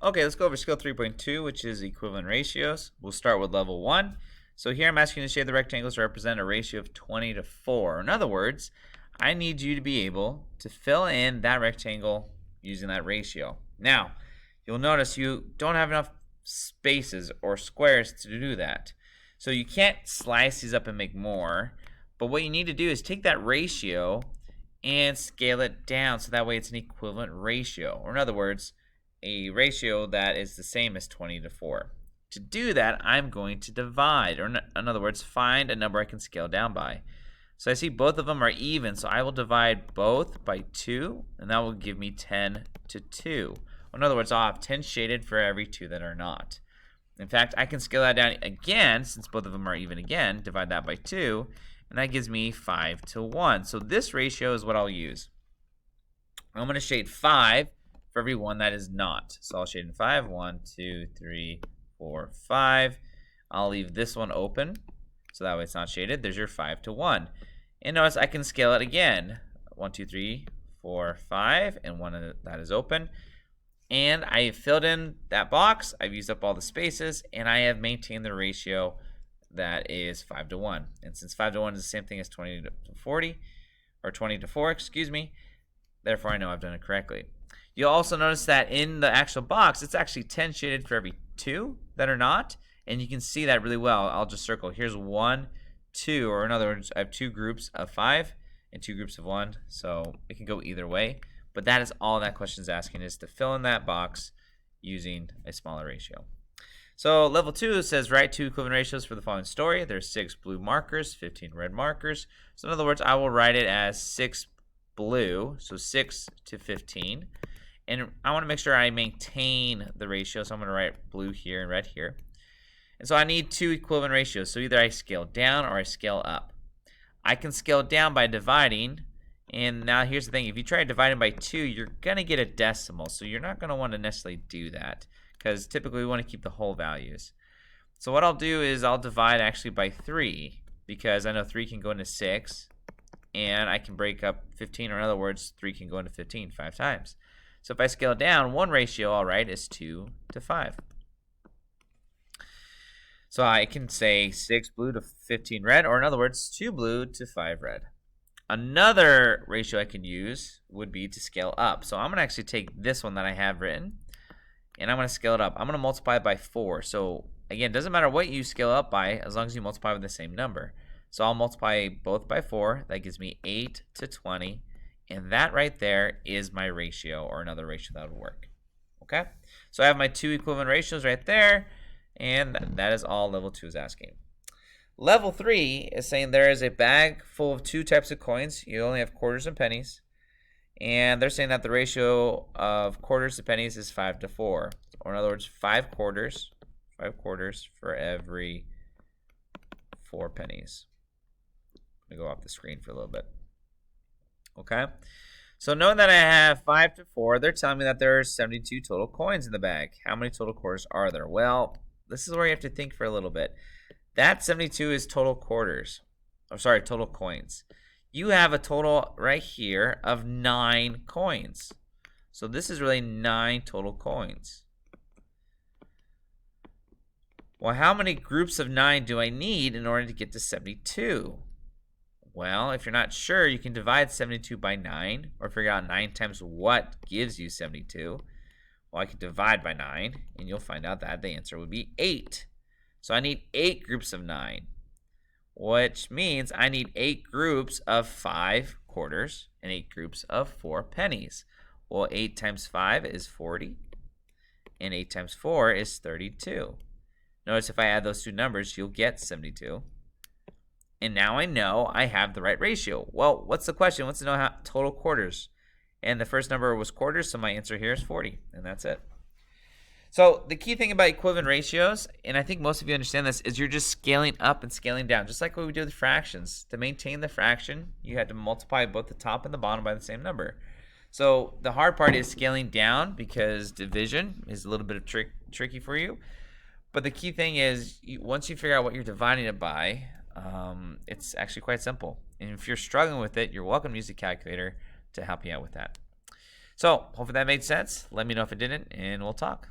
Okay, let's go over skill 3.2, which is equivalent ratios. We'll start with level 1. So here I'm asking you to shade the rectangles to represent a ratio of 20 to 4. In other words, I need you to be able to fill in that rectangle using that ratio. Now, you'll notice you don't have enough spaces or squares to do that. So you can't slice these up and make more. But what you need to do is take that ratio and scale it down so that way it's an equivalent ratio. Or in other words, a ratio that is the same as 20 to 4. To do that, I'm going to divide, or in other words, find a number I can scale down by. So I see both of them are even, so I will divide both by 2, and that will give me 10 to 2. In other words, I'll have 10 shaded for every 2 that are not. In fact, I can scale that down again, since both of them are even again, divide that by 2, and that gives me 5 to 1. So this ratio is what I'll use. I'm going to shade 5 for every one that is not. So I'll shade in 5, 1, 2, 3, 4, 5. I'll leave this one open, so that way it's not shaded. There's your 5 to 1. And notice I can scale it again. 1, 2, 3, 4, 5, and one of that is open. And I have filled in that box. I've used up all the spaces, and I have maintained the ratio that is 5 to 1. And since 5 to 1 is the same thing as 20 to 40, or 20 to 4, excuse me, therefore I know I've done it correctly. You'll also notice that in the actual box, it's actually 10 shaded for every 2 that are not, and you can see that really well. I'll just circle. Here's 1, 2, or in other words, I have 2 groups of 5 and 2 groups of 1, so it can go either way. But that is all that question is asking, is to fill in that box using a smaller ratio. So level 2 says write 2 equivalent ratios for the following story. There's 6 blue markers, 15 red markers. So in other words, I will write it as 6 blue, so 6 to 15. And I want to make sure I maintain the ratio, so I'm going to write blue here and red here. And so I need 2 equivalent ratios, so either I scale down or I scale up. I can scale down by dividing, and now here's the thing. If you try dividing by 2, you're going to get a decimal, so you're not going to want to necessarily do that, because typically we want to keep the whole values. So what I'll do is I'll divide actually by 3, because I know 3 can go into 6, and I can break up 15, or in other words, 3 can go into 15 5 times. So if I scale down, one ratio I'll write is 2 to 5. So I can say 6 blue to 15 red, or in other words, 2 blue to 5 red. Another ratio I can use would be to scale up. So I'm going to actually take this one that I have written, and I'm going to scale it up. I'm going to multiply it by 4. So again, it doesn't matter what you scale up by, as long as you multiply with the same number. So I'll multiply both by 4. That gives me 8 to 20. And that right there is my ratio, or another ratio that would work. Okay? So I have my 2 equivalent ratios right there, and that is all level 2 is asking. Level 3 is saying there is a bag full of 2 types of coins. You only have quarters and pennies. And they're saying that the ratio of quarters to pennies is 5 to 4. Or in other words, 5 quarters for every 4 pennies. I'm going to go off the screen for a little bit. Okay, so knowing that I have 5 to 4, they're telling me that there are 72 total coins in the bag. How many total quarters are there? Well, this is where you have to think for a little bit. That 72 is total quarters. Oh, sorry, total coins. You have a total right here of 9 coins. So this is really 9 total coins. Well, how many groups of 9 do I need in order to get to 72? Well, if you're not sure, you can divide 72 by 9, or figure out 9 times what gives you 72. Well, I can divide by 9, and you'll find out that the answer would be 8. So I need 8 groups of 9, which means I need 8 groups of 5 quarters and 8 groups of 4 pennies. Well, 8 times 5 is 40, and 8 times 4 is 32. Notice if I add those two numbers, you'll get 72. And now I know I have the right ratio. Well, what's the question? What's to know how total quarters? And the first number was quarters, so my answer here is 40, and that's it. So the key thing about equivalent ratios, and I think most of you understand this, is you're just scaling up and scaling down, just like what we do with fractions. To maintain the fraction, you had to multiply both the top and the bottom by the same number. So the hard part is scaling down, because division is a little bit of tricky for you. But the key thing is, once you figure out what you're dividing it by, it's actually quite simple. And if you're struggling with it, you're welcome to use a calculator to help you out with that. So hopefully that made sense. Let me know if it didn't, and we'll talk.